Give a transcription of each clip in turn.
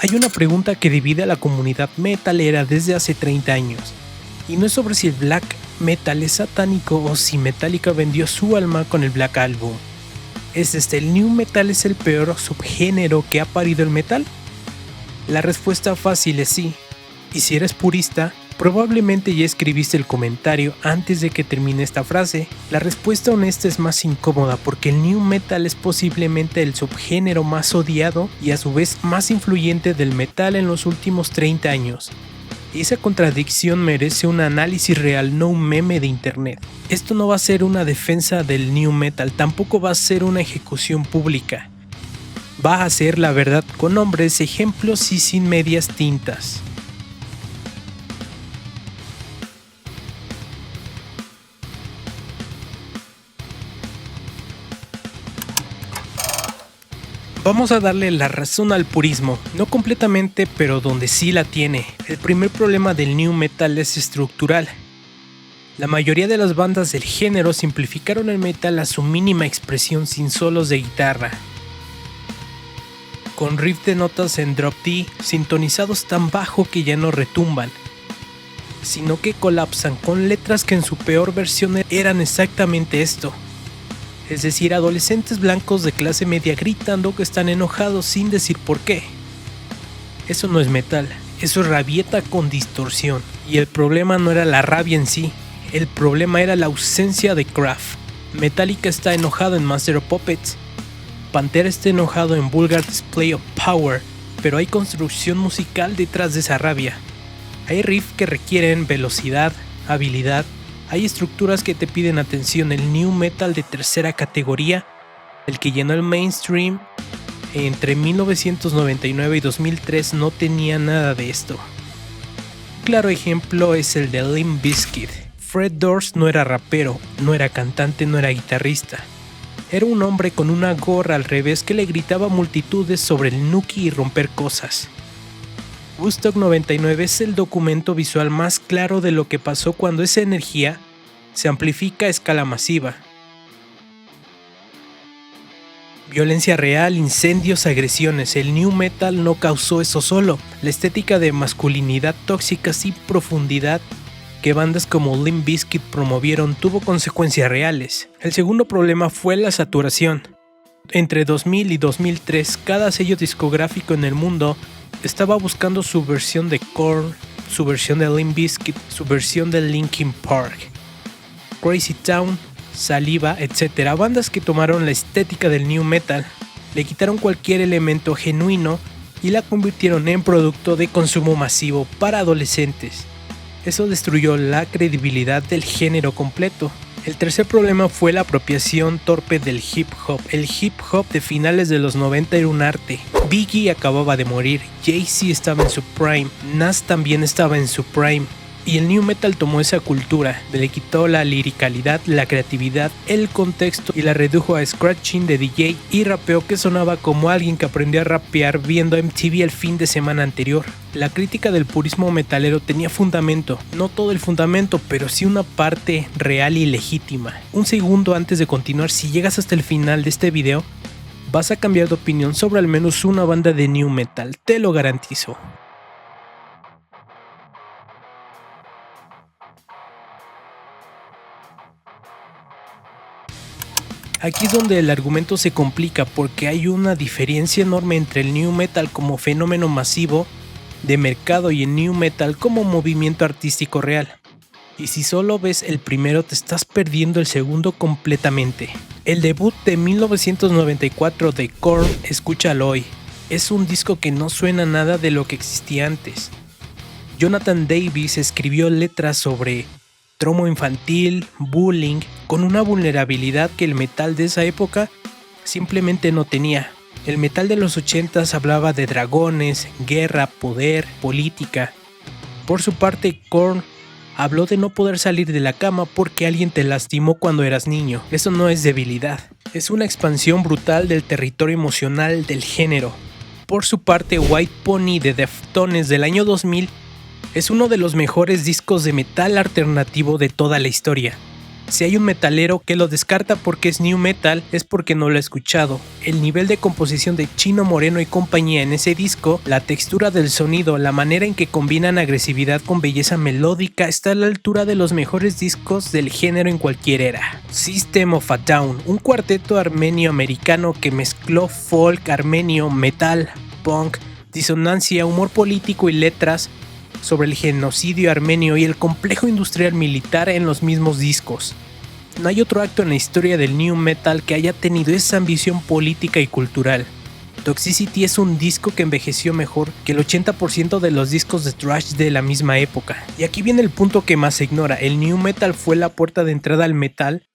Hay una pregunta que divide a la comunidad metalera desde hace 30 años, y no es sobre si el black metal es satánico o si Metallica vendió su alma con el Black Album. ¿Es el new metal es el peor subgénero que ha parido el metal? La respuesta fácil es sí, y si eres purista, probablemente ya escribiste el comentario antes de que termine esta frase. La respuesta honesta es más incómoda porque el new metal es posiblemente el subgénero más odiado y a su vez más influyente del metal en los últimos 30 años. Y esa contradicción merece un análisis real, no un meme de internet. Esto no va a ser una defensa del new metal, tampoco va a ser una ejecución pública. Va a ser la verdad con nombres, ejemplos y sin medias tintas. Vamos a darle la razón al purismo, no completamente, pero donde sí la tiene. El primer problema del new metal es estructural. La mayoría de las bandas del género simplificaron el metal a su mínima expresión sin solos de guitarra, con riff de notas en drop D sintonizados tan bajo que ya no retumban, sino que colapsan con letras que en su peor versión eran exactamente esto. Es decir, adolescentes blancos de clase media gritando que están enojados sin decir por qué. Eso no es metal, eso es rabieta con distorsión. Y el problema no era la rabia en sí, el problema era la ausencia de craft. Metallica está enojado en Master of Puppets, Pantera está enojado en Vulgar Display of Power, pero hay construcción musical detrás de esa rabia. Hay riffs que requieren velocidad, habilidad. Hay estructuras que te piden atención. El new metal de tercera categoría, el que llenó el mainstream entre 1999 y 2003, no tenía nada de esto. Un claro ejemplo es el de Limp Bizkit. Fred Durst no era rapero, no era cantante, no era guitarrista. Era un hombre con una gorra al revés que le gritaba a multitudes sobre el Nuki y romper cosas. Woodstock 99 es el documento visual más claro de lo que pasó cuando esa energía se amplifica a escala masiva. Violencia real, incendios, agresiones. El new metal no causó eso solo. La estética de masculinidad tóxica sin profundidad que bandas como Limp Bizkit promovieron tuvo consecuencias reales. El segundo problema fue la saturación. Entre 2000 y 2003, cada sello discográfico en el mundo estaba buscando su versión de Korn, su versión de Limp Bizkit, su versión de Linkin Park, Crazy Town, Saliva, etc. Bandas que tomaron la estética del new metal, le quitaron cualquier elemento genuino y la convirtieron en producto de consumo masivo para adolescentes. Eso destruyó la credibilidad del género completo. El tercer problema fue la apropiación torpe del hip hop. El hip hop de finales de los 90 era un arte. Biggie acababa de morir, Jay-Z estaba en su prime, Nas también estaba en su prime. Y el new metal tomó esa cultura, le quitó la liricalidad, la creatividad, el contexto y la redujo a scratching de DJ y rapeo que sonaba como alguien que aprendió a rapear viendo MTV el fin de semana anterior. La crítica del purismo metalero tenía fundamento, no todo el fundamento, pero sí una parte real y legítima. Un segundo antes de continuar, si llegas hasta el final de este video, vas a cambiar de opinión sobre al menos una banda de new metal, te lo garantizo. Aquí es donde el argumento se complica porque hay una diferencia enorme entre el new metal como fenómeno masivo de mercado y el new metal como movimiento artístico real. Y si solo ves el primero te estás perdiendo el segundo completamente. El debut de 1994 de Korn, escúchalo hoy, es un disco que no suena nada de lo que existía antes. Jonathan Davis escribió letras sobre trauma infantil, bullying, con una vulnerabilidad que el metal de esa época simplemente no tenía. El metal de los 80s hablaba de dragones, guerra, poder, política. Por su parte, Korn habló de no poder salir de la cama porque alguien te lastimó cuando eras niño. Eso no es debilidad, es una expansión brutal del territorio emocional del género. Por su parte, White Pony de Deftones del año 2000 es uno de los mejores discos de metal alternativo de toda la historia. Si hay un metalero que lo descarta porque es new metal, es porque no lo ha escuchado. El nivel de composición de Chino Moreno y compañía en ese disco, la textura del sonido, la manera en que combinan agresividad con belleza melódica está a la altura de los mejores discos del género en cualquier era. System of a Down, un cuarteto armenio-americano que mezcló folk armenio, metal, punk, disonancia, humor político y letras sobre el genocidio armenio y el complejo industrial militar en los mismos discos. No hay otro acto en la historia del new metal que haya tenido esa ambición política y cultural. Toxicity es un disco que envejeció mejor que el 80% de los discos de thrash de la misma época. Y aquí viene el punto que más se ignora: el new metal fue la puerta de entrada al metal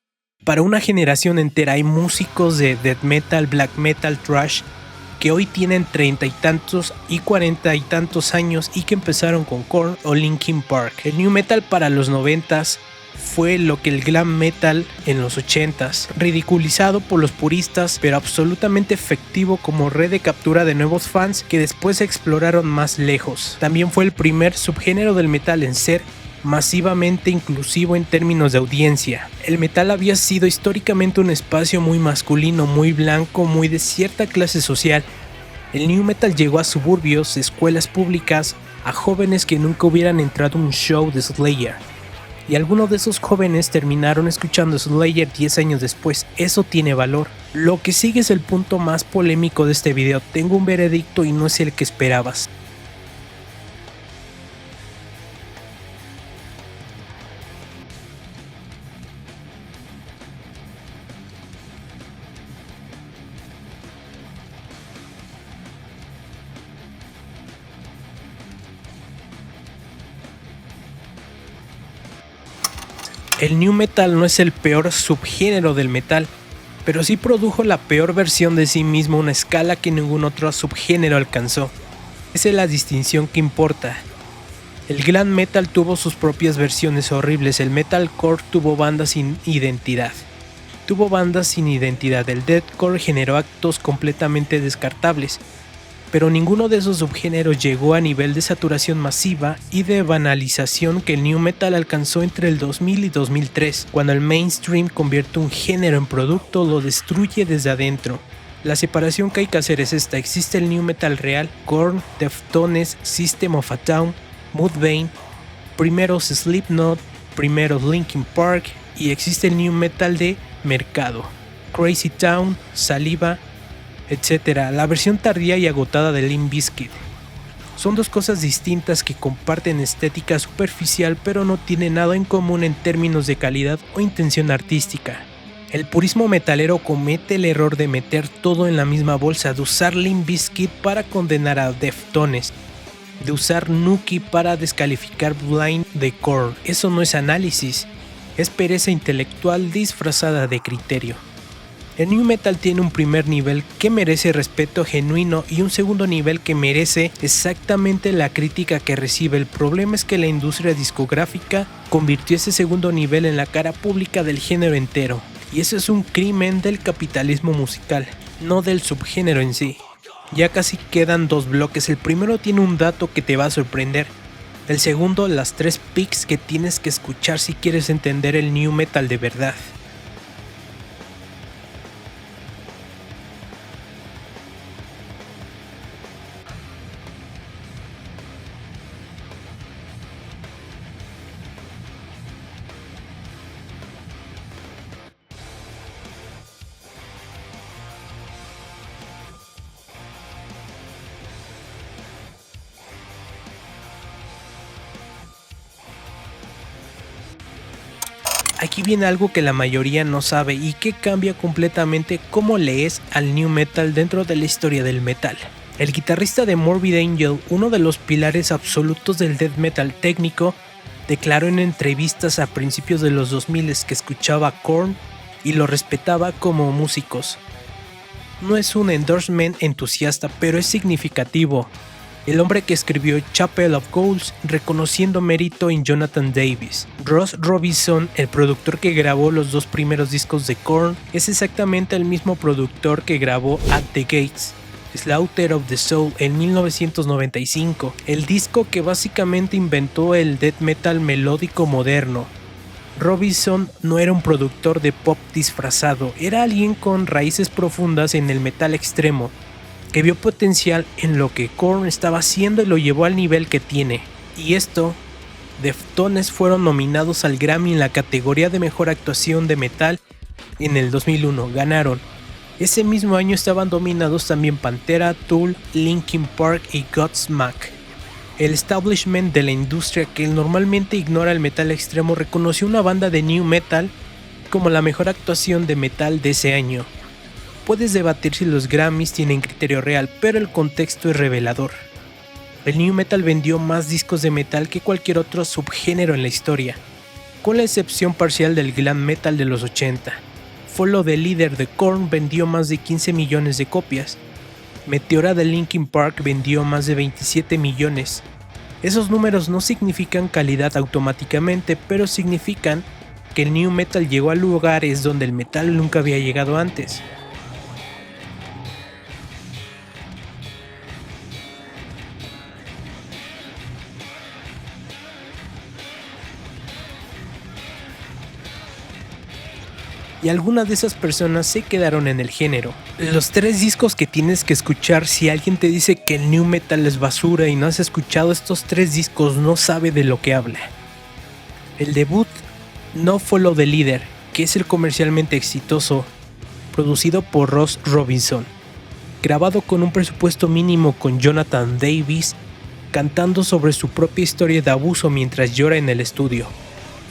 para una generación entera. Hay músicos de death metal, black metal, thrash que hoy tienen 30 y tantos y 40 y tantos años y que empezaron con Korn o Linkin Park. El new metal para los 90s fue lo que el glam metal en los 80s, ridiculizado por los puristas pero absolutamente efectivo como red de captura de nuevos fans que después exploraron más lejos. También fue el primer subgénero del metal en ser masivamente inclusivo en términos de audiencia. El metal había sido históricamente un espacio muy masculino, muy blanco, muy de cierta clase social. El new metal llegó a suburbios, escuelas públicas, a jóvenes que nunca hubieran entrado a un show de Slayer. Y algunos de esos jóvenes terminaron escuchando Slayer 10 años después. Eso tiene valor. Lo que sigue es el punto más polémico de este video. Tengo un veredicto y no es el que esperabas. El new metal no es el peor subgénero del metal, pero sí produjo la peor versión de sí mismo, una escala que ningún otro subgénero alcanzó. Esa es la distinción que importa. El glam metal tuvo sus propias versiones horribles, el metalcore tuvo bandas sin identidad. El deathcore generó actos completamente descartables, pero ninguno de esos subgéneros llegó a nivel de saturación masiva y de banalización que el new metal alcanzó entre el 2000 y 2003. Cuando el mainstream convierte un género en producto, lo destruye desde adentro. La separación que hay que hacer es esta: existe el new metal real, Korn, Deftones, System of a Down, Mudvayne, primeros Slipknot, primeros Linkin Park, y existe el new metal de mercado, Crazy Town, Saliva, etc. La versión tardía y agotada de Limp Bizkit. Son dos cosas distintas que comparten estética superficial pero no tienen nada en común en términos de calidad o intención artística. El purismo metalero comete el error de meter todo en la misma bolsa, de usar Limp Bizkit para condenar a Deftones, de usar Nuki para descalificar Blind de Korn. Eso no es análisis, es pereza intelectual disfrazada de criterio. El new metal tiene un primer nivel que merece respeto genuino y un segundo nivel que merece exactamente la crítica que recibe. El problema es que la industria discográfica convirtió ese segundo nivel en la cara pública del género entero. Y eso es un crimen del capitalismo musical, no del subgénero en sí. Ya casi quedan dos bloques. El primero tiene un dato que te va a sorprender. El segundo, las 3 picks que tienes que escuchar si quieres entender el new metal de verdad. Aquí viene algo que la mayoría no sabe y que cambia completamente cómo lees al new metal dentro de la historia del metal. El guitarrista de Morbid Angel, uno de los pilares absolutos del death metal técnico, declaró en entrevistas a principios de los 2000 que escuchaba Korn y lo respetaba como músicos. No es un endorsement entusiasta, pero es significativo. El hombre que escribió Chapel of Ghouls, reconociendo mérito en Jonathan Davis. Ross Robinson, el productor que grabó los 2 primeros discos de Korn, es exactamente el mismo productor que grabó At the Gates, Slaughter of the Soul en 1995, el disco que básicamente inventó el death metal melódico moderno. Robinson no era un productor de pop disfrazado, era alguien con raíces profundas en el metal extremo, que vio potencial en lo que Korn estaba haciendo y lo llevó al nivel que tiene. Y esto, Deftones fueron nominados al Grammy en la categoría de Mejor Actuación de Metal en el 2001, ganaron. Ese mismo año estaban nominados también Pantera, Tool, Linkin Park y Godsmack. El establishment de la industria, que normalmente ignora el metal extremo, reconoció una banda de new metal como la mejor actuación de metal de ese año. Puedes debatir si los Grammys tienen criterio real, pero el contexto es revelador. El new metal vendió más discos de metal que cualquier otro subgénero en la historia, con la excepción parcial del glam metal de los 80. Follow the Leader de Korn vendió más de 15 millones de copias. Meteora de Linkin Park vendió más de 27 millones. Esos números no significan calidad automáticamente, pero significan que el new metal llegó a lugares donde el metal nunca había llegado antes. Y algunas de esas personas se quedaron en el género. Los 3 discos que tienes que escuchar si alguien te dice que el new metal es basura y no has escuchado estos 3 discos, no sabe de lo que habla. El debut, No Follow the Leader, que es el comercialmente exitoso, producido por Ross Robinson, grabado con un presupuesto mínimo con Jonathan Davis, cantando sobre su propia historia de abuso mientras llora en el estudio.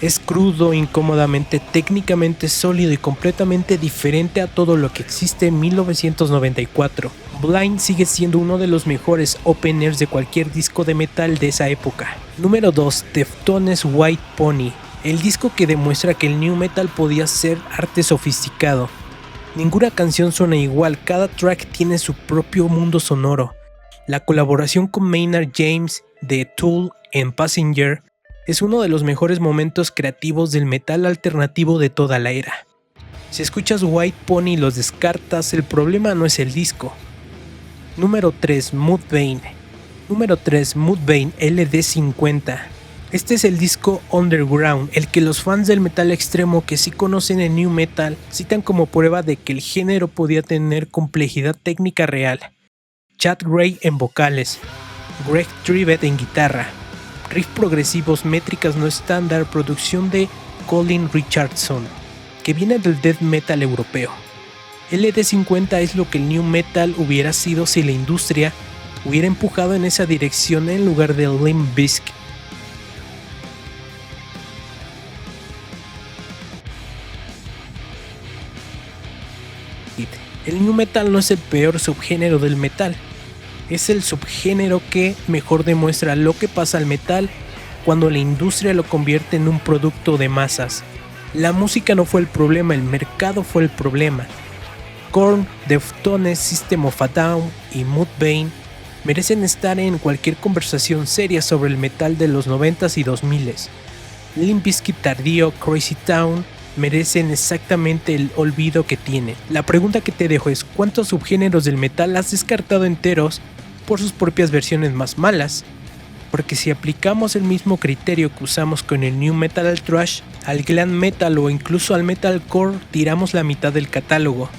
Es crudo, incómodamente, técnicamente sólido y completamente diferente a todo lo que existe en 1994. Blind sigue siendo uno de los mejores openers de cualquier disco de metal de esa época. Número 2. Deftones White Pony, el disco que demuestra que el new metal podía ser arte sofisticado. Ninguna canción suena igual, cada track tiene su propio mundo sonoro. La colaboración con Maynard James de Tool en Passenger es uno de los mejores momentos creativos del metal alternativo de toda la era. Si escuchas White Pony y los descartas, el problema no es el disco. Número 3. Mudvayne. Número 3. Mudvayne LD50. Este es el disco underground, el que los fans del metal extremo que sí conocen el new metal citan como prueba de que el género podía tener complejidad técnica real. Chad Gray en vocales, Greg Trivet en guitarra, riff progresivos, métricas no estándar, producción de Colin Richardson, que viene del death metal europeo. LD50 es lo que el new metal hubiera sido si la industria hubiera empujado en esa dirección en lugar de Limp Bizkit. El new metal no es el peor subgénero del metal, es el subgénero que mejor demuestra lo que pasa al metal cuando la industria lo convierte en un producto de masas. La música no fue el problema, el mercado fue el problema. Korn, Deftones, System of a Down y Mudvayne merecen estar en cualquier conversación seria sobre el metal de los 90s y 2000s. Limp Bizkit tardío, Crazy Town merecen exactamente el olvido que tiene. La pregunta que te dejo es: ¿cuántos subgéneros del metal has descartado enteros por sus propias versiones más malas? Porque si aplicamos el mismo criterio que usamos con el new metal al thrash, al glam metal o incluso al metalcore, tiramos la mitad del catálogo.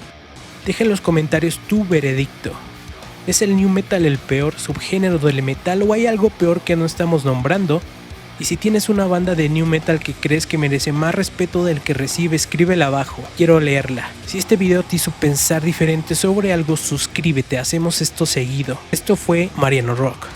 Deja en los comentarios tu veredicto. ¿Es el new metal el peor subgénero del metal o hay algo peor que no estamos nombrando? Y si tienes una banda de new metal que crees que merece más respeto del que recibe, escríbela abajo, quiero leerla. Si este video te hizo pensar diferente sobre algo, suscríbete, hacemos esto seguido. Esto fue Mariano Rock.